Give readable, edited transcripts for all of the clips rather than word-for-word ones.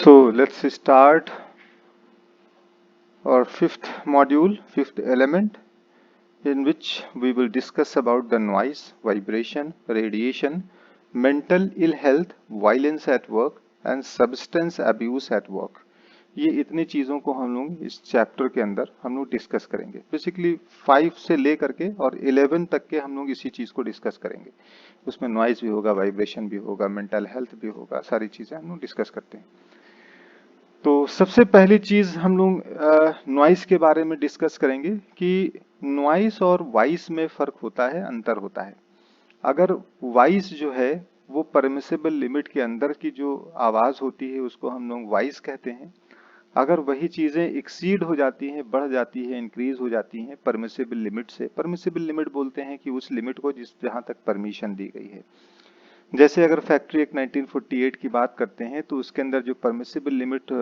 So let's start our fifth module, fifth element, in which we will discuss about the noise, vibration, radiation, mental ill health, violence at work and substance abuse at work. ये इतनी चीज़ों को हम लोग इस chapter के अंदर हम लोग डिस्कस करेंगे। बेसिकली 5 से ले करके और 11 तक के हम लोग इसी चीज़ को डिस्कस करेंगे। उसमें नॉइज भी होगा, वाइब्रेशन भी होगा, मेंटल हेल्थ भी होगा, सारी चीज़ें हम लोग डिस्कस करते हैं। तो सबसे पहली चीज हम लोग नॉइस के बारे में डिस्कस करेंगे कि नॉइस और वॉइस में फर्क होता है, अंतर होता है। अगर वॉइस जो है वो परमिसिबल लिमिट के अंदर की जो आवाज होती है उसको हम लोग वॉइस कहते हैं। अगर वही चीजें एक्सीड हो जाती हैं, बढ़ जाती है, इंक्रीज हो जाती हैं परमिसिबल लिमिट से, परमिसिबल लिमिट बोलते हैं कि उस लिमिट को जिस जहां तक परमिशन दी गई है। जैसे अगर फैक्ट्री एक्ट 1948 की बात करते हैं तो उसके अंदर जो परमिसिबल लिमिट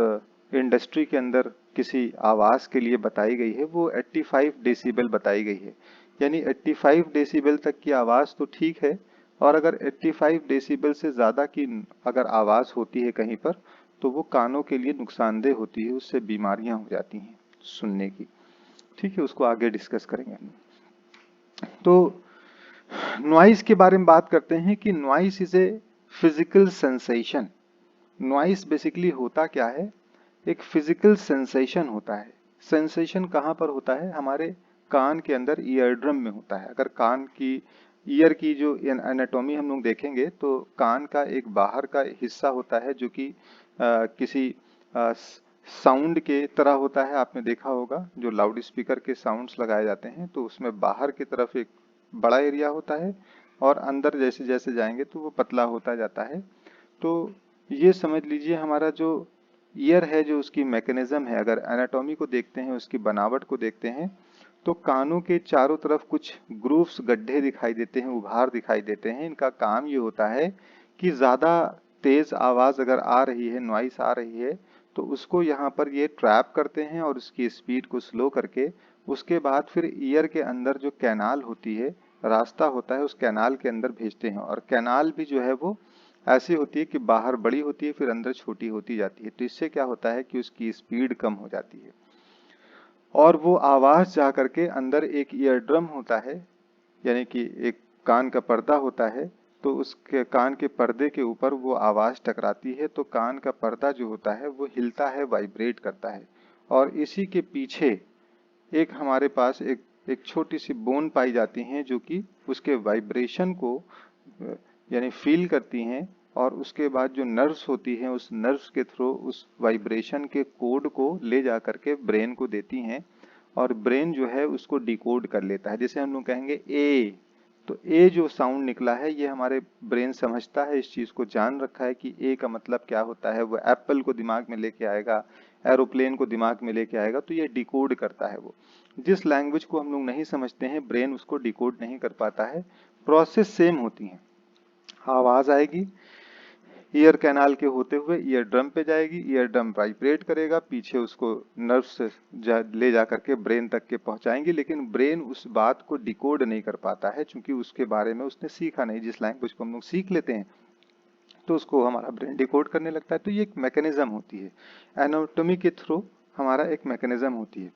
इंडस्ट्री के अंदर किसी आवाज के लिए बताई गई है वो 85 डेसिबल बताई गई है। यानी 85 डेसिबल तक की आवाज तो ठीक है, और अगर 85 डेसिबल से ज्यादा की अगर आवाज होती है कहीं पर तो वो कानों के लिए नुकसानदेह होती है, उससे बीमारियां हो जाती हैं सुनने की। ठीक है, उसको आगे डिस्कस करेंगे हम। तो नॉइस के बारे में बात करते हैं कि noise is a physical sensation. Noise basically होता क्या है, एक फिजिकल सेंसेशन होता है। सेंसेशन कहाँ पर होता है, हमारे कान के अंदर ईयर ड्रम में होता है। अगर कान की ईयर की जो एनाटॉमी हम लोग देखेंगे तो कान का एक बाहर का हिस्सा होता है जो कि किसी साउंड के तरह होता है। आपने देखा होगा जो लाउड स्पीकर के साउंड्स लगाए जाते हैं तो उसमें बाहर की तरफ एक बड़ा एरिया होता है और अंदर जैसे जैसे जाएंगे तो वो पतला होता जाता है। तो ये समझ लीजिए हमारा जो ईयर है, जो उसकी मैकेनिज्म है, अगर एनाटॉमी को देखते हैं, उसकी बनावट को देखते हैं तो कानों के चारों तरफ कुछ ग्रूव्स, गड्ढे दिखाई देते हैं, उभार दिखाई देते हैं। इनका काम ये होता है कि ज्यादा तेज आवाज अगर आ रही है, नॉइस आ रही है, तो उसको यहाँ पर ये ट्रैप करते हैं और उसकी स्पीड को स्लो करके उसके बाद फिर ईयर के अंदर जो कैनाल होती है, रास्ता होता है, उस कैनाल के अंदर भेजते हैं। और कैनाल भी जो है वो ऐसी होती है कि बाहर बड़ी होती है फिर अंदर छोटी होती जाती है। तो इससे क्या होता है कि उसकी स्पीड कम हो जाती है और वो आवाज जा करके अंदर एक ईयर ड्रम होता है, यानी कि एक कान का पर्दा होता है। तो उसके कान के पर्दे के ऊपर वो आवाज टकराती है तो कान का पर्दा जो होता है वो हिलता है, वाइब्रेट करता है। और इसी के पीछे एक हमारे पास एक छोटी सी बोन पाई जाती हैं जो कि उसके वाइब्रेशन को यानी फील करती हैं, और उसके बाद जो नर्व्स होती हैं उस नर्व्स के थ्रू उस वाइब्रेशन के कोड को ले जा करके ब्रेन को देती हैं और ब्रेन जो है उसको डिकोड कर लेता है। जैसे हम लोग कहेंगे ए, तो ए जो साउंड निकला है ये हमारे ब्रेन समझता है, इस चीज को जान रखा है कि ए का मतलब क्या होता है। वो एप्पल को दिमाग में लेके आएगा, एरोप्लेन को दिमाग में लेके आएगा, तो ये डिकोड करता है। वो जिस लैंग्वेज को हम लोग नहीं समझते हैं ब्रेन उसको डिकोड नहीं कर पाता है। प्रोसेस सेम होती है। आवाज आएगी, ईयर कैनाल के होते हुए ईयर ड्रम पे जाएगी, ईयर ड्रम वाइब्रेट करेगा, पीछे उसको नर्व से ले जा करके ब्रेन तक के पहुंचाएंगे। लेकिन ब्रेन उस बात को डिकोड नहीं कर पाता है क्योंकि उसके बारे में उसने सीखा नहीं। जिस लैंग्वेज को हम लोग सीख लेते हैं तो उसको हमारा ब्रेन डिकोड करने लगता है। तो ये एक मैकेनिज्म होती है, एनाटॉमी के थ्रू हमारा एक मैकेनिज्म होती है।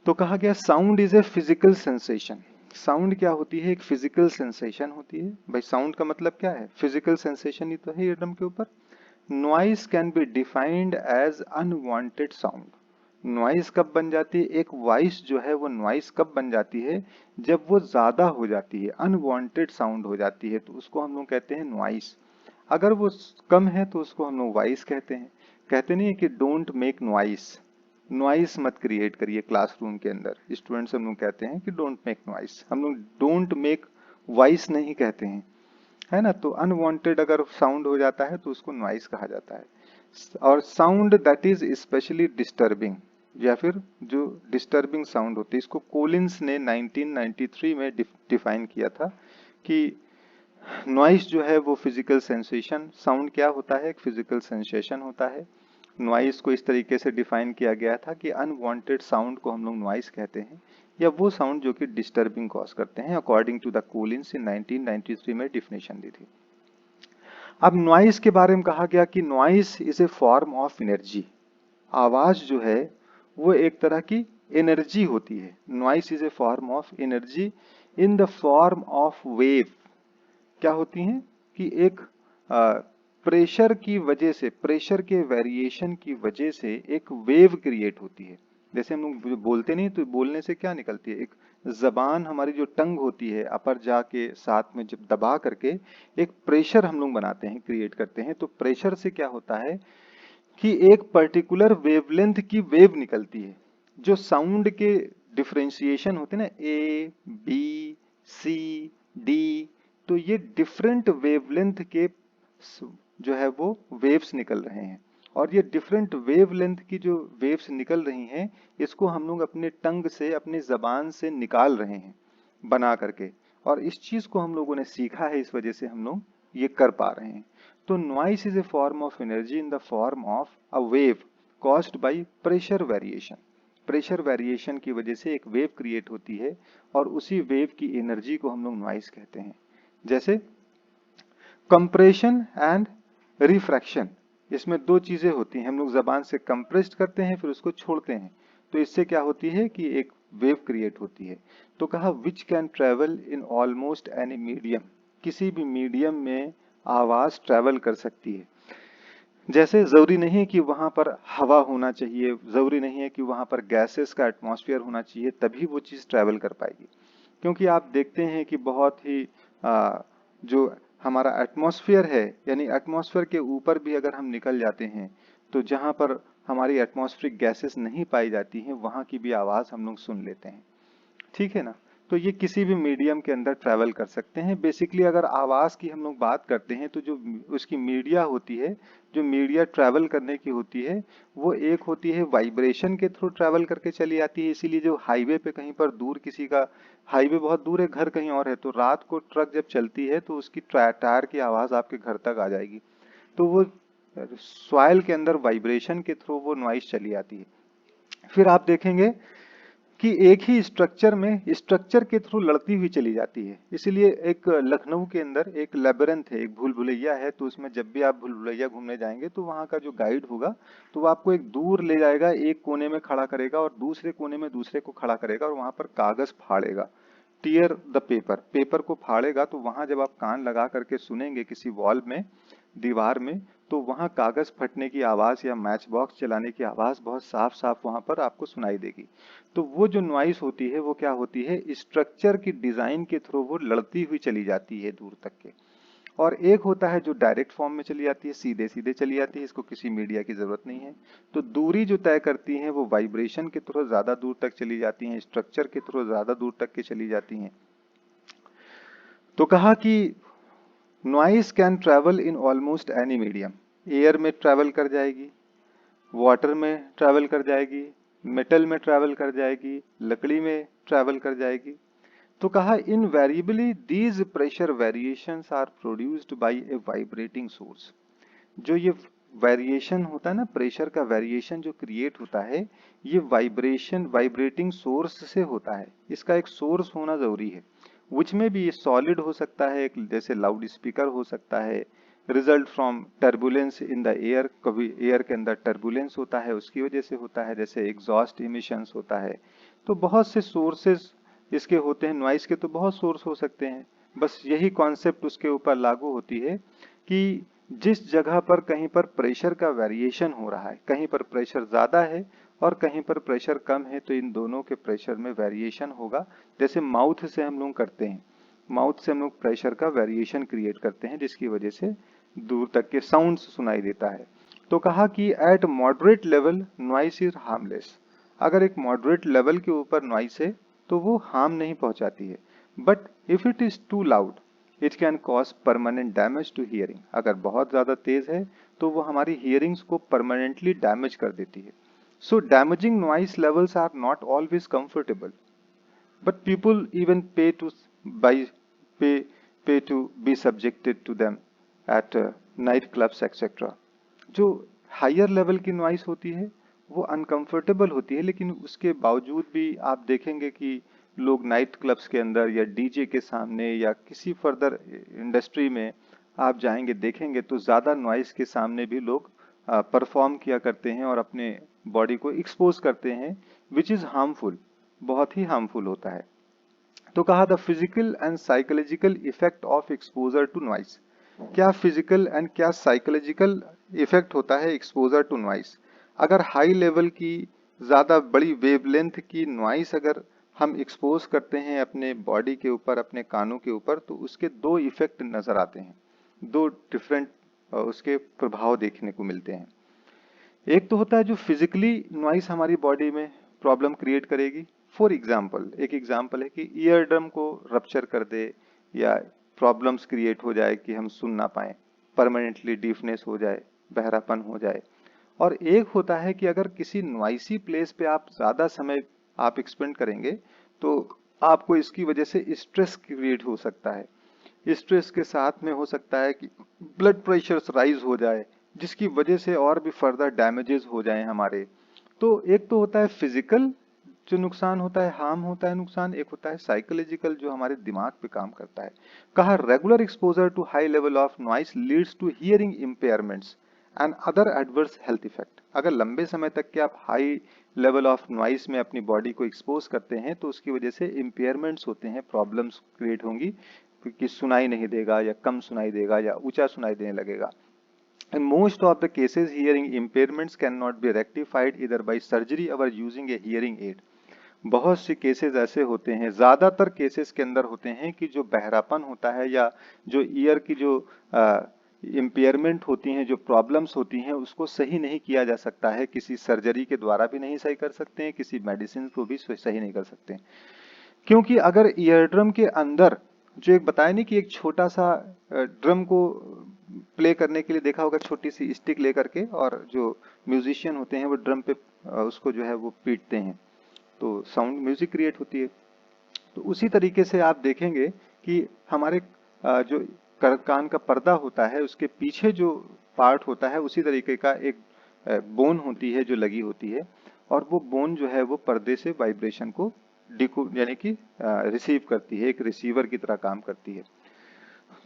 तो कहा गया sound is a physical sensation. Sound क्या होती है, एक फिजिकल सेंसेशन होती है। भाई साउंड का मतलब क्या है, फिजिकल सेंसेशन ही तो है ईयरड्रम के ऊपर। Noise can be defined as unwanted sound. Noise कब बन जाती है, एक वॉइस जो है वो नॉइस कब बन जाती है, जब वो ज्यादा हो जाती है, अनवांटेड साउंड हो जाती है, तो उसको हम लोग कहते हैं नॉइस। अगर वो कम है तो उसको हम लोग वॉइस कहते हैं। कहते नहीं है कि डोंट मेक नॉइस, नॉइस मत क्रिएट करिए क्लासरूम के अंदर। स्टूडेंट्स हम लोग कहते हैं कि डोंट मेक नॉइस, हम लोग डोंट मेक वॉइस नहीं कहते हैं, है ना। तो अनवांटेड अगर साउंड हो जाता है तो उसको नॉइस कहा जाता है। और sound that is specially disturbing, या फिर जो डिस्टर्बिंग साउंड होती है, इसको कोलिंस ने 1993 में डिफाइन किया था कि नॉइस जो है वो फिजिकल सेंसेशन, साउंड क्या होता है, एक फिजिकल सेंसेशन होता है। नॉइस को इस तरीके से डिफाइन किया गया था कि अनवांटेड साउंड को हम लोग नॉइस कहते हैं, या वो साउंड जो कि डिस्टर्बिंग कॉज करते हैं, अकॉर्डिंग टू द कोलिंस इन 1993 में डिफिनेशन दी थी। अब नॉइस के बारे में कहा गया कि noise is a form of energy. आवाज जो है वो एक तरह की एनर्जी होती है। Noise is a form of energy in the form of wave. क्या होती हैं कि एक प्रेशर की वजह से, प्रेशर के वेरिएशन की वजह से एक वेव क्रिएट होती है। जैसे हम लोग बोलते नहीं तो बोलने से क्या निकलती है, एक जबान, हमारी जो टंग होती है अपर जा के साथ में जब दबा करके एक प्रेशर हम लोग बनाते हैं, क्रिएट करते हैं, तो प्रेशर से क्या होता है कि एक पर्टिकुलर वेवलेंथ की वेव निकलती है। जो साउंड के डिफरेंशिएशन होते हैं ना, ए बी सी डी, तो ये डिफरेंट वेवलेंथ के जो है वो वेव्स निकल रहे हैं। और ये डिफरेंट वेवलेंथ की जो वेव्स निकल रही हैं, इसको हम लोग अपने टंग से, अपनी जबान से निकाल रहे हैं बना करके। और इस चीज को हम लोगों ने सीखा है, इस वजह से हम लोग ये कर पा रहे हैं। तो noise is a form of energy in the form of a wave caused by pressure variation. Pressure variation की वजह से एक वेव क्रिएट होती है और उसी वेव की एनर्जी को हम लोग नॉइस कहते हैं। जैसे कंप्रेशन एंड रिफ्रैक्शन, इसमें दो चीजें होती हैं। हम लोग जबान से कंप्रेस्ड करते हैं फिर उसको छोड़ते हैं, तो इससे क्या होती है कि एक वेव क्रिएट होती है। तो कहा which can travel in almost any medium, किसी भी मीडियम में आवाज ट्रेवल कर सकती है। जैसे जरूरी नहीं है कि वहां पर हवा होना चाहिए, जरूरी नहीं है कि वहां पर गैसेस का एटमॉस्फेयर होना चाहिए तभी वो चीज ट्रेवल कर पाएगी। क्योंकि आप देखते हैं कि बहुत ही जो हमारा एटमॉस्फेयर है, यानी एटमॉस्फेयर के ऊपर भी अगर हम निकल जाते हैं तो जहां पर हमारी एटमॉस्फेरिक गैसेस नहीं पाई जाती हैं वहां की भी आवाज हम लोग सुन लेते हैं। ठीक है ना। तो ये किसी भी मीडियम के अंदर ट्रैवल कर सकते हैं। बेसिकली अगर आवाज की हम लोग बात करते हैं तो जो उसकी मीडिया होती है, जो मीडिया ट्रैवल करने की होती है, वो एक होती है वाइब्रेशन के थ्रू ट्रैवल करके चली आती है। इसीलिए जो हाईवे पे कहीं पर दूर, किसी का हाईवे बहुत दूर है, घर कहीं और है, तो रात को ट्रक जब चलती है तो उसकी टायर की आवाज आपके घर तक आ जाएगी। तो वो सॉइल के अंदर वाइब्रेशन के थ्रू वो नॉइस चली आती है। फिर आप देखेंगे कि एक ही स्ट्रक्चर में, स्ट्रक्चर के थ्रू लड़ती हुई चली जाती है। इसीलिए एक लखनऊ के अंदर एक लेबिरिंथ है, एक भूल भुलैया है, तो उसमें जब भी आप भूल भुलैया घूमने जाएंगे तो वहां का जो गाइड होगा तो वो आपको एक दूर ले जाएगा, एक कोने में खड़ा करेगा और दूसरे कोने में दूसरे को खड़ा करेगा और वहां पर कागज फाड़ेगा, टीयर द पेपर, पेपर को फाड़ेगा। तो वहां जब आप कान लगा करके सुनेंगे किसी वॉल में, दीवार में, तो वहां कागज फटने की आवाज या मैच बॉक्स चलाने की आवाज बहुत साफ साफ वहां पर आपको सुनाई देगी। तो वो जो नॉइस होती है वो क्या होती है, स्ट्रक्चर की डिजाइन के थ्रू वो लड़ती हुई चली जाती है दूर तक के। और एक होता है जो डायरेक्ट फॉर्म में चली जाती है, सीधे सीधे चली जाती है, इसको किसी मीडिया की जरूरत नहीं है। तो दूरी जो तय करती है वो वाइब्रेशन के थ्रू ज्यादा दूर तक चली जाती है, स्ट्रक्चर के थ्रू ज्यादा दूर तक के चली जाती हैं। तो कहा कि noise can travel in almost any medium. Air में ट्रेवल कर जाएगी, वाटर में ट्रैवल कर जाएगी, मेटल में ट्रैवल कर जाएगी, लकड़ी में ट्रैवल कर जाएगी। तो कहा invariably these pressure variations are produced by a vibrating source. जो ये वेरिएशन होता है ना, प्रेशर का वेरिएशन जो क्रिएट होता है, ये वाइब्रेशन, वाइब्रेटिंग सोर्स से होता है। इसका एक सोर्स होना जरूरी है, विच में भी ये सॉलिड हो सकता है, एक जैसे लाउड स्पीकर हो सकता है, result from turbulence in the air, कभी एयर के अंदर टर्बुलेंस होता है उसकी वजह से होता है, जैसे एग्जॉस्ट इमिशंस होता है। तो बहुत से सोर्सेस इसके होते हैं, नॉइस के तो बहुत सोर्स हो सकते हैं। बस यही कॉन्सेप्ट उसके ऊपर लागू होती है कि जिस जगह पर कहीं पर प्रेशर का वेरिएशन हो रहा है, कहीं पर प्रेशर ज्यादा है और कहीं पर प्रेशर कम है, तो इन दोनों के प्रेशर में वेरिएशन होगा। जैसे माउथ से हम लोग करते हैं, माउथ से हम लोग प्रेशर का वेरिएशन क्रिएट करते हैं जिसकी वजह से दूर तक के साउंड सुनाई देता है। तो कहा कि eight moderate level noise is harmless. अगर एक मॉडरेट लेवल के ऊपर नॉइस है तो वो हार्म नहीं पहुंचाती है। But if it is too loud it can cause permanent damage to hearing. अगर बहुत ज्यादा तेज है तो वो हमारी हियरिंग्स को परमानेंटली डैमेज कर देती है। So damaging noise levels are not always comfortable, but people even buy pay pay to be subjected to them at night clubs etc. जो हायर लेवल की नॉइस होती है वो अनकंफर्टेबल होती है, लेकिन उसके बावजूद भी आप देखेंगे कि लोग नाइट क्लब्स के अंदर या डीजे के सामने या किसी फर्दर इंडस्ट्री में आप जाएंगे देखेंगे तो ज़्यादा नॉइस के सामने भी लोग परफॉर्म किया करते हैं और अपने बॉडी को एक्सपोज करते हैं, विच इज़ हार्मफुल, बहुत ही हार्मफुल होता है। तो कहा the physical and psychological effect of exposure to noise. क्या फिजिकल एंड क्या साइकोलॉजिकल इफेक्ट होता है एक्सपोजर टू नॉइस? अगर हाई लेवल की ज़्यादा बड़ी वेवलेंथ की नॉइस अगर हम एक्सपोज करते हैं अपने बॉडी के ऊपर, अपने कानों के ऊपर, तो उसके दो इफेक्ट नजर आते हैं, दो डिफरेंट उसके प्रभाव देखने को मिलते हैं। एक तो होता है जो फिजिकली नॉइस हमारी बॉडी में प्रॉब्लम क्रिएट करेगी। फॉर एग्जाम्पल, एक एग्जाम्पल है कि ईयर ड्रम को रप्चर कर दे या प्रॉब्लम्स क्रिएट हो जाए कि हम सुन ना पाए, परमानेंटली डीफनेस हो जाए, बहरापन हो जाए। और एक होता है कि अगर किसी नॉइसी प्लेस पे आप ज़्यादा समय आप एक्सपेंड करेंगे तो आपको इसकी वजह से स्ट्रेस क्रिएट हो सकता है। स्ट्रेस के साथ में हो सकता है कि ब्लड प्रेशर राइज हो जाए, जिसकी वजह से और भी फर्दर डैमेजेस हो जाएं हमारे। तो एक तो होता है फिजिकल जो नुकसान होता है, हार्म होता है, नुकसान। एक होता है साइकोलॉजिकल जो हमारे दिमाग पे काम करता है। कहा regular exposure to high level of noise leads to hearing impairments and other adverse health effect. अगर लंबे समय तक के आप हाई लेवल ऑफ नॉइस में अपनी बॉडी को एक्सपोज करते हैं तो उसकी वजह से इम्पेयरमेंट्स होते हैं, प्रॉब्लम्स क्रिएट होंगी, क्योंकि सुनाई नहीं देगा या कम सुनाई देगा या ऊंचा सुनाई देने लगेगा। In most of the cases, hearing impairments cannot be rectified either by surgery or using a hearing aid. बहुत से केसेस ऐसे होते हैं, ज्यादातर केसेस के अंदर होते हैं कि जो बहरापन होता है या जो ईयर की जो इम्पेयरमेंट होती हैं, जो प्रॉब्लम्स होती हैं, उसको सही नहीं किया जा सकता है। किसी सर्जरी के द्वारा भी नहीं सही कर सकते हैं, किसी मेडिसिन को भी सही नहीं कर सकते। क्योंकि अगर ईयर ड्रम के अंदर जो एक बताया नहीं कि एक छोटा सा ड्रम को प्ले करने के लिए देखा होगा, छोटी सी स्टिक लेकर के, और जो म्यूजिशियन होते हैं वो ड्रम पे उसको जो है वो पीटते हैं तो साउंड म्यूजिक क्रिएट होती है। तो उसी तरीके से आप देखेंगे कि हमारे जो कान का पर्दा होता है उसके पीछे जो पार्ट होता है उसी तरीके का एक बोन होती है जो लगी होती है, और वो बोन जो है वो पर्दे से वाइब्रेशन को डिको यानी कि रिसीव करती है, एक रिसीवर की तरह काम करती है।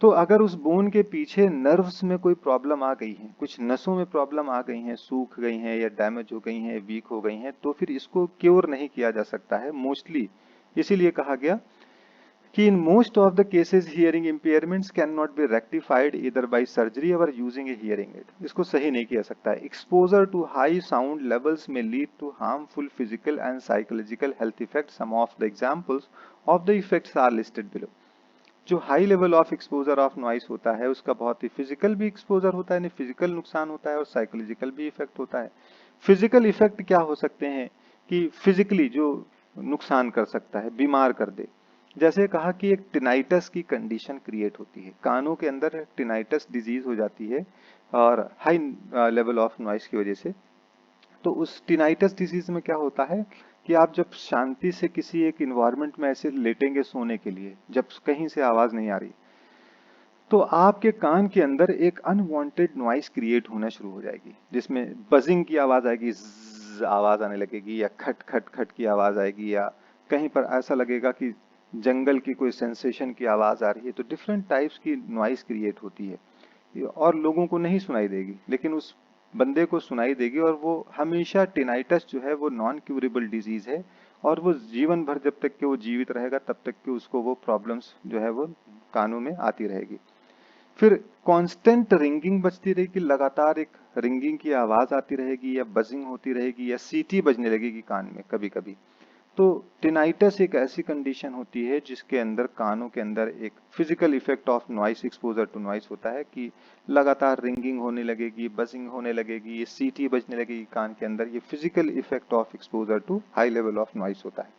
तो अगर उस बोन के पीछे नर्व्स में कोई प्रॉब्लम आ गई है, कुछ नसों में प्रॉब्लम आ गई हैं, सूख गई हैं या डैमेज हो गई हैं, वीक हो गई हैं, तो फिर इसको क्योर नहीं किया जा सकता है मोस्टली। इसीलिए कहा गया कि in most of the cases hearing impairments cannot be rectified either by surgery or using a hearing aid. इसको सही नहीं किया सकता है। Exposure to high sound levels may lead to harmful physical and psychological health effects. Some of the examples of the effects are listed below. जो high level of exposure of noise होता है उसका बहुत ही फिजिकल भी exposure होता है, physical नुकसान होता है, और साइकोलॉजिकल भी इफेक्ट होता है। फिजिकल इफेक्ट क्या हो सकते हैं कि फिजिकली जो नुकसान कर सकता है, बीमार कर दे। जैसे कहा कि एक टिनाइटस की कंडीशन क्रिएट होती है, कानों के अंदर टिनाइटस डिजीज हो जाती है और हाई लेवल ऑफ नॉइस की वजह से। तो उस टिनाइटस डिजीज में क्या होता है कि आप जब शांति से किसी एक इन्वायरमेंट में ऐसे लेटेंगे सोने के लिए, जब कहीं से आवाज नहीं आ रही, तो आपके कान के अंदर एक अनवांटेड नॉइस क्रिएट होना शुरू हो जाएगी, जिसमें बजिंग की आवाज आएगी, आवाज आने लगेगी, या खट खट खट की आवाज आएगी, या कहीं पर ऐसा लगेगा कि जंगल की कोई सेंसेशन की आवाज आ रही है। तो डिफरेंट टाइप्स की नॉइस क्रिएट होती है और लोगों को नहीं सुनाई देगी, लेकिन उस बंदे को सुनाई देगी। और वो हमेशा टिनाइटस जो है वो नॉन क्यूरेबल डिजीज है, और वो जीवन भर जब तक कि वो जीवित रहेगा तब तक कि उसको वो प्रॉब्लम्स जो है वो कानों में आती रहेगी। फिर कांस्टेंट रिंगिंग बजती रहेगी, लगातार एक रिंगिंग की आवाज आती रहेगी, या बजिंग होती रहेगी, या सीटी बजने लगेगी कान में कभी कभी। तो टिनाइटस एक ऐसी कंडीशन होती है जिसके अंदर कानों के अंदर एक physical effect of noise, exposure to noise होता है कि लगातार रिंगिंग होने लगेगी, बजिंग होने लगेगी, ये सीटी बजने लगेगी कान के अंदर। ये physical effect of exposure to high level of noise होता है।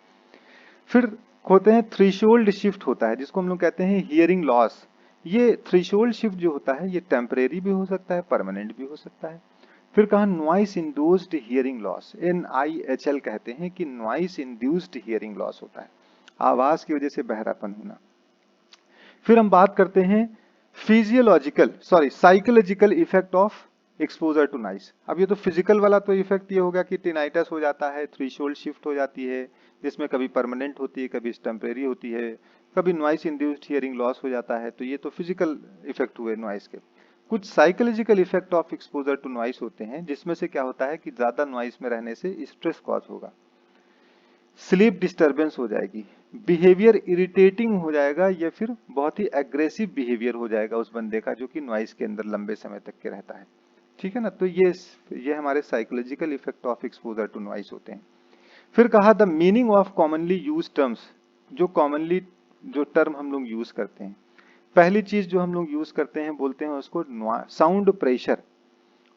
फिर होते हैं थ्रेशोल्ड शिफ्ट होता है, जिसको हम लोग कहते हैं हियरिंग लॉस। ये थ्रेशोल्ड शिफ्ट जो होता है ये टेम्परेरी भी हो सकता है, परमानेंट भी हो सकता है। फिर कहा noise induced hearing loss, NIHL कहते हैं कि नॉइस इंड्यूस्ड हियरिंग लॉस होता है, आवाज की वजह से बहरापन होना। फिर हम बात करते हैं psychological effect of exposure to noise. अब ये तो फिजिकल वाला तो इफेक्ट ये होगा कि टिनाइटस हो जाता है, थ्रेशोल्ड शिफ्ट हो जाती है, जिसमें कभी परमानेंट होती है, कभी टेम्परेरी होती है, कभी नॉइस इंड्यूस्ड हियरिंग लॉस हो जाता है, तो ये तो फिजिकल इफेक्ट हुए नॉइस के। कुछ psychological effect of exposure to noise होते हैं, जिसमें से क्या होता है कि ज्यादा नॉइस में रहने से स्ट्रेस कॉज होगा, स्लीप डिस्टरबेंस हो जाएगी, बिहेवियर इरिटेटिंग हो जाएगा, या फिर बहुत ही एग्रेसिव बिहेवियर हो जाएगा उस बंदे का जो कि नॉइस के अंदर लंबे समय तक के रहता है। ठीक है ना, तो ये हमारे psychological effect of exposure to noise होते हैं। फिर कहा the meaning of commonly use terms, जो कॉमनली जो टर्म हम लोग यूज करते हैं। पहली चीज जो हम लोग यूज करते हैं, बोलते हैं उसको साउंड प्रेशर।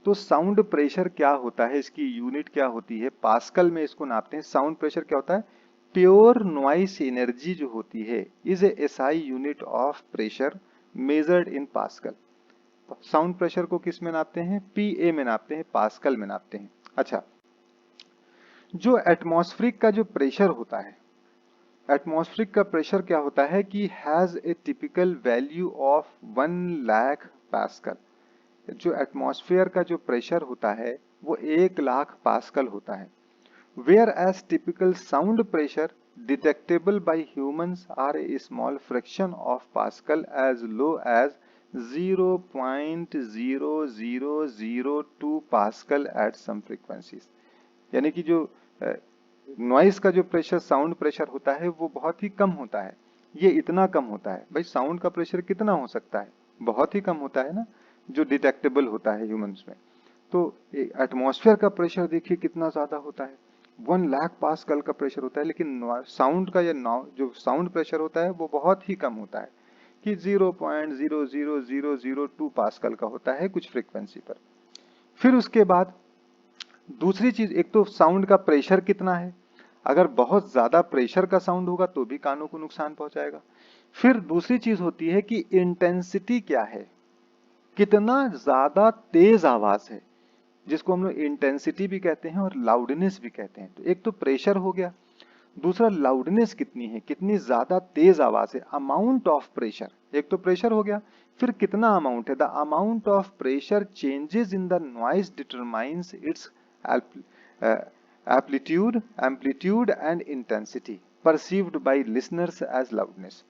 तो साउंड प्रेशर क्या होता है, इसकी यूनिट क्या होती है, पास्कल में इसको नापते हैं। साउंड प्रेशर क्या होता है, प्योर नॉइस एनर्जी जो होती है is a SI unit of pressure measured in pascal. Sound pressure को किस में नापते हैं, पीए में नापते हैं, पास्कल में नापते हैं। अच्छा, जो एटमॉस्फेरिक का जो प्रेशर होता है, एटमॉस्फेरिक का प्रेशर क्या होता है कि has a typical value of 1,00,000 pascal. जो एटमॉस्फेयर का जो प्रेशर होता है वो 1,00,000 पास्कल होता है। Where as typical sound pressure detectable by humans are a small fraction of pascal as low as 0.0002 pascal at some frequencies. यानी कि जो नॉइस का जो प्रेशर, साउंड प्रेशर होता है वो बहुत ही कम होता है, ये इतना कम होता है। भाई साउंड का प्रेशर कितना हो सकता है, बहुत ही कम होता है ना, जो डिटेक्टेबल होता है ह्यूमंस में। तो एटमॉस्फेयर का प्रेशर देखिए कितना ज्यादा होता है, 1,00,000 पास्कल का प्रेशर होता है, लेकिन साउंड का जो साउंड प्रेशर होता है वो बहुत ही कम होता है कि 0.00002 पास्कल का होता है कुछ फ्रीक्वेंसी पर। फिर उसके बाद दूसरी चीज, एक तो साउंड का प्रेशर कितना है, अगर बहुत ज्यादा प्रेशर का साउंड होगा तो भी कानों को नुकसान पहुंचाएगा। फिर दूसरी चीज होती है कि इंटेंसिटी क्या है, कितना ज्यादा तेज आवाज है, जिसको हम लोग इंटेंसिटी भी कहते हैं और लाउडनेस भी कहते हैं। तो एक तो प्रेशर हो गया, दूसरा लाउडनेस कितनी है, कितनी ज्यादा तेज आवाज है, अमाउंट ऑफ प्रेशर। एक तो प्रेशर हो गया, फिर कितना अमाउंट है, the amount of pressure changes in the noise determines its amplitude and intensity perceived by listeners as loudness.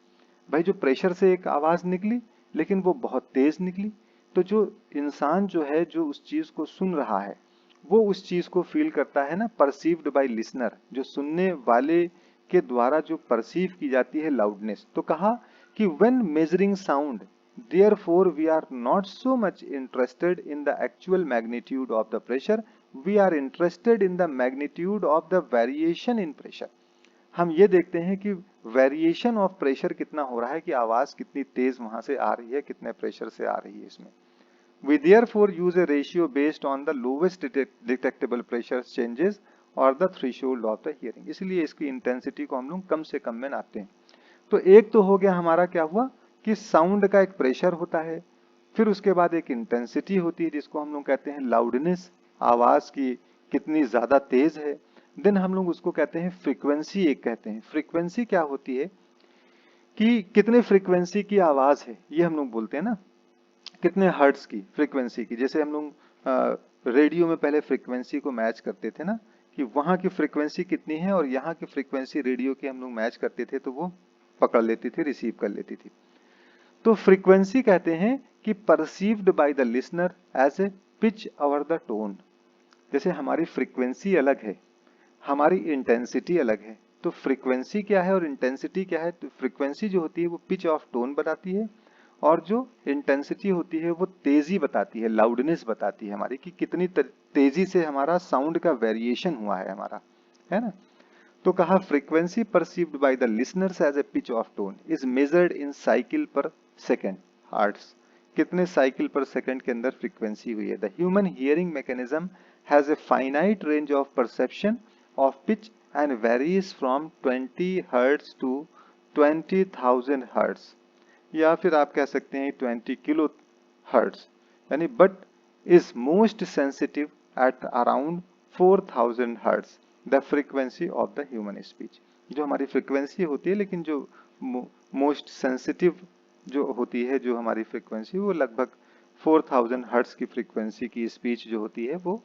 भाई जो प्रेशर से एक आवाज निकली लेकिन वो बहुत तेज निकली, तो जो इंसान जो है जो उस चीज को सुन रहा है वो उस चीज को फील करता है ना, परसीव्ड बाय लिसनर, जो सुनने वाले के द्वारा जो परसीव की जाती है लाउडनेस। तो कहा कि when measuring sound therefore we are not so much interested in the actual magnitude of the pressure, we are interested in the magnitude of the variation in pressure। हम ये देखते हैं कि वेरिएशन ऑफ प्रेशर कितना हो रहा है, कि आवाज कितनी तेज वहां से आ रही है, कितने प्रेशर से आ रही है इसमें। We therefore use a ratio based on the lowest detectable pressure changes or the threshold of the hearing। इसलिए इसकी इंटेंसिटी को हम लोग कम से कम में नापते हैं। तो एक तो हो गया हमारा, क्या हुआ कि साउंड का एक प्रेशर होता है, फिर उसके बाद एक इंटेंसिटी होती है जिसको हम लोग कहते हैं लाउडनेस, आवाज की कितनी ज्यादा तेज है। देन हम लोग उसको कहते हैं फ्रीक्वेंसी, एक कहते हैं फ्रीक्वेंसी क्या होती है कि कितने फ्रीक्वेंसी की आवाज है, ये हम लोग बोलते हैं ना, कितने हर्ट्ज की फ्रीक्वेंसी की। जैसे हम लोग रेडियो में पहले फ्रीक्वेंसी को मैच करते थे ना, कि वहां की फ्रीक्वेंसी कितनी है और यहाँ की फ्रीक्वेंसी रेडियो की हम लोग मैच करते थे, तो वो पकड़ लेती थी, रिसीव कर लेती थी। तो फ्रीक्वेंसी कहते हैं कि perceived by the listener as a pitch over the tone. जैसे हमारी फ्रीक्वेंसी अलग है, हमारी इंटेंसिटी अलग है, तो फ्रीक्वेंसी क्या है और इंटेंसिटी क्या है। तो फ्रीक्वेंसी जो होती है वो पिच ऑफ टोन बताती है, और जो इंटेंसिटी होती है वो तेजी बताती है, लाउडनेस बताती है हमारी, कि कितनी तेजी से हमारा साउंड का वेरिएशन हुआ है हमारा, है ना। तो कहा frequency perceived by the listeners as a pitch of tone is measured in cycle per second, hertz. कितने साइकिल पर सेकंड के अंदर फ्रीक्वेंसी हुई है। The human hearing mechanism has a finite range of perception of pitch and varies from 20 hertz to 20,000 hertz, या फिर आप कह सकते हैं 20 किलो हर्ट्ज, यानी but is most sensitive at around 4,000 hertz the frequency of the human speech. जो हमारी frequency होती है, लेकिन जो मोस्ट सेंसिटिव जो होती है, जो हमारी फ्रीक्वेंसी, वो लगभग 4,000 हर्ट्ज की फ्रीक्वेंसी की स्पीच जो होती है वो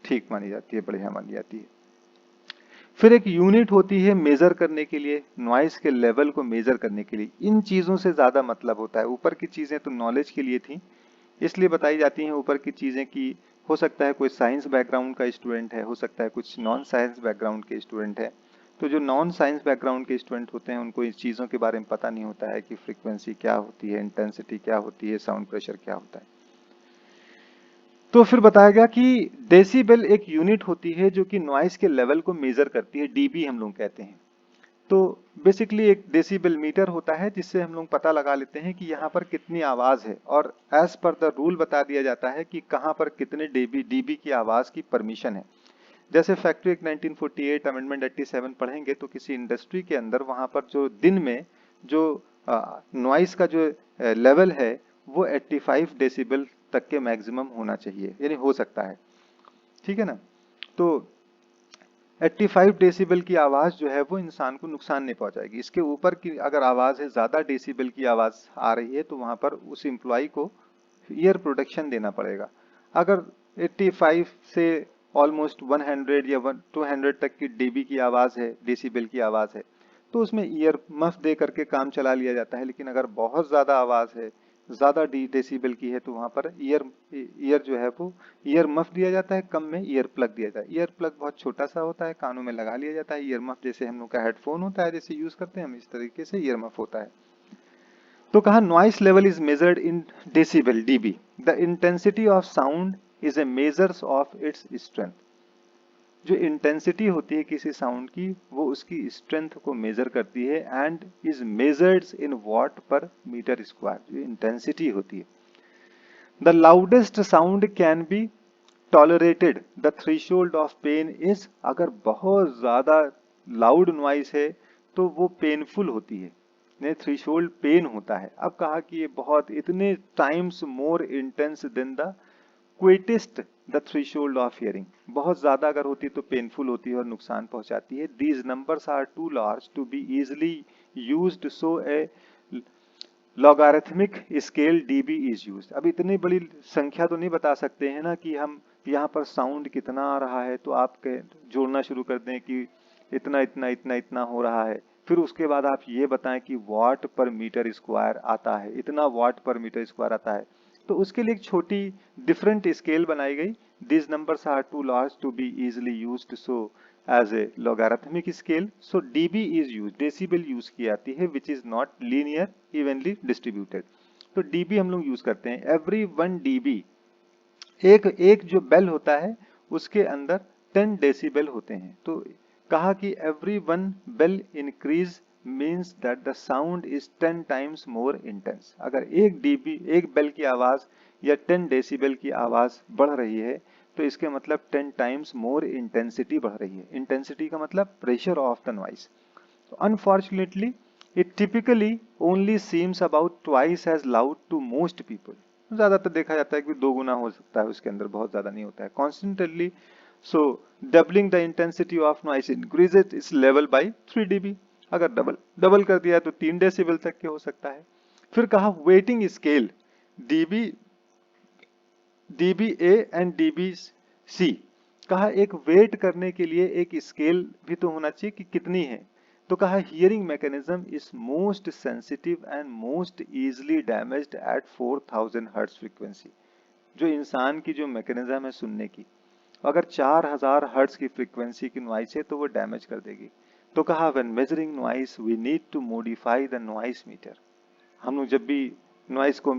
ठीक मानी जाती है, बढ़िया मानी जाती है। फिर एक यूनिट होती है मेजर करने के लिए, नॉइस के लेवल को मेजर करने के लिए। इन चीजों से ज्यादा मतलब होता है। ऊपर की चीजें तो नॉलेज के लिए थी, इसलिए बताई जाती हैं ऊपर की चीजें कि हो सकता है कोई साइंस बैकग्राउंड का स्टूडेंट है, हो सकता है कुछ नॉन साइंस बैकग्राउंड के स्टूडेंट है। तो जो नॉन साइंस बैकग्राउंड के स्टूडेंट होते हैं उनको इस चीज़ों के बारे में पता नहीं होता है कि फ्रीक्वेंसी क्या होती है, इंटेंसिटी क्या होती है, साउंड प्रेशर क्या होता है। तो फिर बताया गया कि डेसिबल एक यूनिट होती है जो कि नॉइस के लेवल को मेजर करती है, डीबी हम लोग कहते हैं। तो बेसिकली एक डेसिबल मीटर होता है जिससे हम लोग पता लगा लेते हैं कि यहाँ पर कितनी आवाज है, और एज पर द रूल बता दिया जाता है कि कहाँ पर कितने डीबी डीबी की आवाज की परमिशन है। जैसे फैक्ट्री एक्ट 1948 अमेंडमेंट 87 पढ़ेंगे तो किसी इंडस्ट्री के अंदर वहां पर जो दिन में जो नॉइस का जो लेवल है वो 85 डेसिबल तक के मैक्सिमम होना चाहिए, यानी हो सकता है। ठीक है ना। तो 85 डेसिबल की आवाज जो है वो इंसान को नुकसान नहीं पहुंचाएगी। इसके ऊपर की अगर आवाज है, ज्यादा डेसिबल की आवाज आ रही है, तो वहां पर उस एम्प्लॉय को ईयर प्रोटेक्शन देना पड़ेगा। अगर 85 से ऑलमोस्ट 100 या 200 तक की डीबी की आवाज है, डेसिबल की आवाज है, तो उसमें ईयर मफ दे करके काम चला लिया जाता है। लेकिन अगर बहुत ज्यादा आवाज है, ज्यादा डेसिबल की है, तो वहां पर ईयर जो है वो ईयर मफ दिया जाता है, कम में ईयर प्लग दिया जाता है। ईयर प्लग बहुत छोटा सा होता है, कानों में लगा लिया जाता है। ईयर मफ जैसे हम लोग का हेडफोन होता है, जैसे यूज करते हैं हम, इस तरीके से ईयर मफ होता है। तो कहा noise level is measured in decibel dB. The intensity of sound is a measures of its strength. जो इंटेंसिटी होती है किसी साउंड की वो उसकी स्ट्रेंथ को मेजर करती है, and is measured in watt per metre square. जो इंटेंसिटी होती है, the loudest sound can be tolerated, the threshold of pain is. अगर बहुत ज्यादा लाउड नॉइस है तो वो पेनफुल होती है, ने थ्रेशोल्ड पेन होता है। अब कहा कि ये बहुत इतने times more intense than the quietest the threshold of hearing. बहुत ज्यादा अगर होती है तो पेनफुल होती है और नुकसान पहुंचाती है। These numbers are too large to be easily used, so a logarithmic scale dB is used. अब इतनी बड़ी संख्या तो नहीं बता सकते हैं ना कि हम यहाँ पर साउंड कितना आ रहा है तो आप जोड़ना शुरू कर दें कि इतना इतना इतना इतना हो रहा है, फिर उसके बाद आप ये बताएं कि वॉट पर मीटर स्क्वायर आता है, इतना वॉट पर मीटर स्क्वायर आता है। तो उसके लिए एक छोटी डिफरेंट स्केल बनाई गई। This numbers are too large to be easily used, so as a logarithmic scale, so dB is used, decibel use की जाती है, which is not linear evenly distributed। तो dB हम लोग यूज करते हैं। every 1 dB, एक एक जो बेल होता है उसके अंदर 10 डेसिबल होते हैं। तो कहा कि every 1 bell increase means that the sound is 10 times more intense। अगर एक dB, एक बेल की आवाज या 10 डेसिबल की आवाज बढ़ रही है तो इसके मतलब 10 टाइम्स मोर इंटेंसिटी बढ़ रही है। इंटेंसिटी का मतलब प्रेशर ऑफ द नॉइस। तो unfortunately it typically only seems about twice as loud to most people. ज्यादातर देखा जाता है कि 2 गुना हो सकता है, उसके अंदर बहुत ज्यादा नहीं होता है constantly. So doubling the intensity of noise increases it's level by 3 dB। अगर डबल डबल कर दिया तो 3 डेसिबल तक के हो सकता है। फिर कहा weighting scale dB, dB A and dB C. कहा एक वेट करने के लिए एक स्केल भी तो होना चाहिए कि कितनी है। तो कहा hearing mechanism is most sensitive and most easily damaged at 4000 hertz frequency. जो इंसान की जो मैकेनिज्म है सुनने की, अगर 4000 हर्ट्ज की फ्रीक्वेंसी की नॉइस है तो वो डैमेज कर देगी। तो कहा when measuring noise we need to modify the noise meter. हम लोग जब भी नॉइस को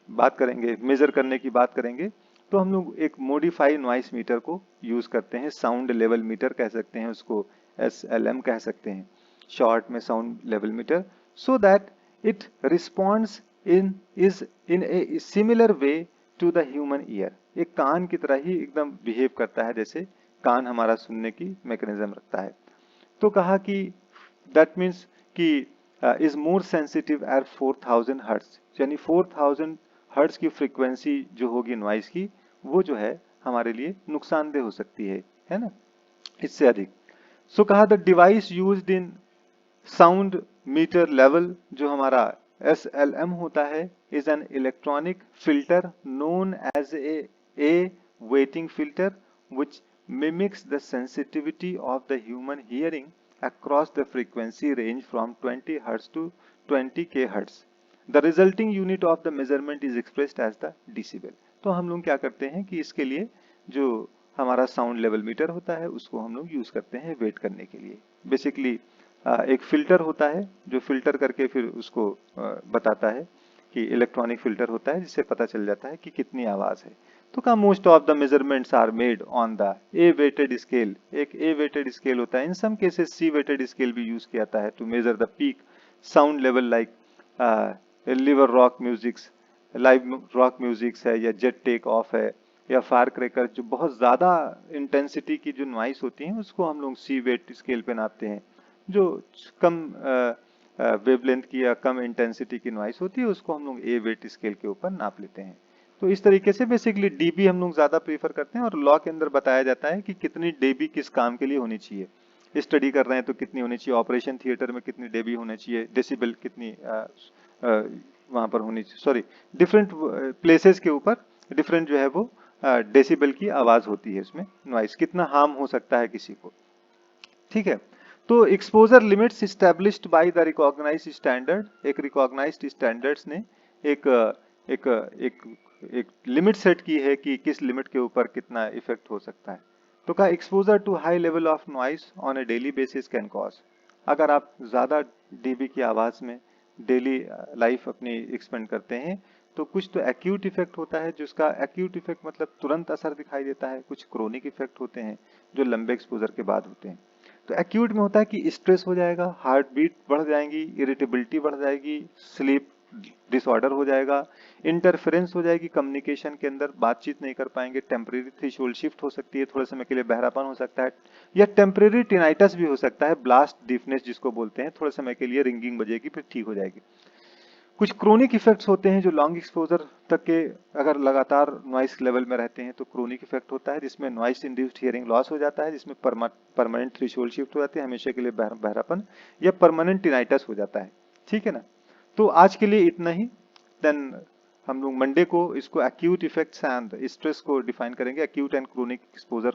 बात करेंगे, मेजर करने की बात करेंगे, तो हम लोग एक मॉडिफाई नॉइस मीटर को यूज करते हैं। साउंड लेवल मीटर कह सकते हैं उसको, SLM कह सकते हैं शॉर्ट में, sound level meter. So that it responds in a similar way to the human ear. एक कान की तरह ही एकदम बिहेव करता है जैसे कान हमारा सुनने की मैकेनिज्म रखता है। तो कहा कि दैट मीन्स कि is more sensitive at 4000 hertz, यानी 4000 हर्ट्ज की फ्रीक्वेंसी जो होगी नॉइस की वो जो है हमारे लिए नुकसानदेह हो सकती है ना, इससे अधिक। सो कहा the device used in sound meter level, जो हमारा SLM होता है, is an electronic filter known as a weighting filter which mimics the sensitivity of the human hearing across the frequency range from 20 Hz to 20 kHz. The resulting unit of the measurement is expressed as the decibel. तो हम लोग क्या करते हैं कि इसके लिए जो हमारा साउंड लेवल मीटर होता है उसको हम लोग यूज करते हैं वेट करने के लिए। बेसिकली एक फिल्टर होता है जो फिल्टर करके फिर उसको बताता है कि इलेक्ट्रॉनिक फिल्टर होता है जिससे पता चल जाता है कि कितनी आवाज है। तो का most of the measurements are made on the A weighted scale. एक ए वेटेड स्केल होता है, in some cases C weighted scale भी यूज किया जाता है to measure the peak sound level like liver rock musics, live rock musics है या jet take off है या फायर क्रैकर, जो बहुत ज्यादा इंटेंसिटी की जो नॉइस होती है उसको हम लोग सी वेट स्केल पे नापते हैं। जो कम वेवलेंथ की या कम इंटेंसिटी की नॉइस होती है उसको हम लोग ए वेट स्केल के ऊपर नाप लेते हैं। तो इस तरीके से बेसिकली डीबी हम लोग ज्यादा प्रीफर करते हैं और लॉ के अंदर बताया जाता है कि कितनी डीबी किस काम के लिए होनी चाहिए। स्टडी कर रहे हैं तो कितनी होनी चाहिए, ऑपरेशन थिएटर में कितनी डीबी होनी चाहिए, डेसिबल कितनी वहां पर होनी चाहिए, सॉरी डिफरेंट प्लेसेस के ऊपर डिफरेंट जो है वो डेसिबल की आवाज होती है, उसमें नॉइस कितना हार्म हो सकता है किसी को। ठीक है, तो exposure limits established by the recognised standard, एक रिकॉग्नाइज्ड स्टैंडर्ड्स ने एक एक एक एक लिमिट सेट की है कि किस लिमिट के ऊपर कितना इफेक्ट हो सकता है। तो का exposure to high level of noise on a daily basis can cause, अगर आप ज्यादा डीबी की आवाज में डेली लाइफ अपनी एक्सपेंड करते हैं तो कुछ तो एक्यूट इफेक्ट होता है, जिसका एक्यूट इफेक्ट मतलब तुरंत असर दिखाई देता है, कुछ क्रोनिक इफेक्ट होते हैं जो लंबे एक्सपोजर के बाद होते हैं। तो एक्यूट में होता है कि स्ट्रेस हो जाएगा, हार्ट बीट बढ़ जाएंगी, इरिटेबिलिटी बढ़ जाएगी, स्लीप डिसऑर्डर हो जाएगा, इंटरफेरेंस हो जाएगी कम्युनिकेशन के अंदर, बातचीत नहीं कर पाएंगे, टेम्परेरी थ्रेशोल्ड शिफ्ट हो सकती है, थोड़े समय के लिए बहरापन हो सकता है, या टेम्परेरी टिनाइटस भी हो सकता है, ब्लास्ट डीफनेस जिसको बोलते हैं, थोड़े समय के लिए रिंगिंग बजेगी फिर ठीक हो जाएगी। कुछ क्रोनिक इफेक्ट्स होते हैं जो लॉन्ग एक्सपोजर तक के अगर लगातार नॉइस लेवल में रहते हैं तो क्रोनिक इफेक्ट होता है, जिसमें नॉइस इंड्यूस्ड हियरिंग लॉस हो जाता है, जिसमें परमानेंट थ्रेशोल्ड शिफ्ट हो जाती है, हमेशा के लिए बहरापन या परमानेंट टिनाइटस हो जाता है। ठीक है ना, तो आज के लिए इतना ही। देन हम लोग मंडे को इसको एक्यूट इफेक्ट्स एंड स्ट्रेस को डिफाइन करेंगे, एक्यूट एंड क्रोनिक एक्सपोजर।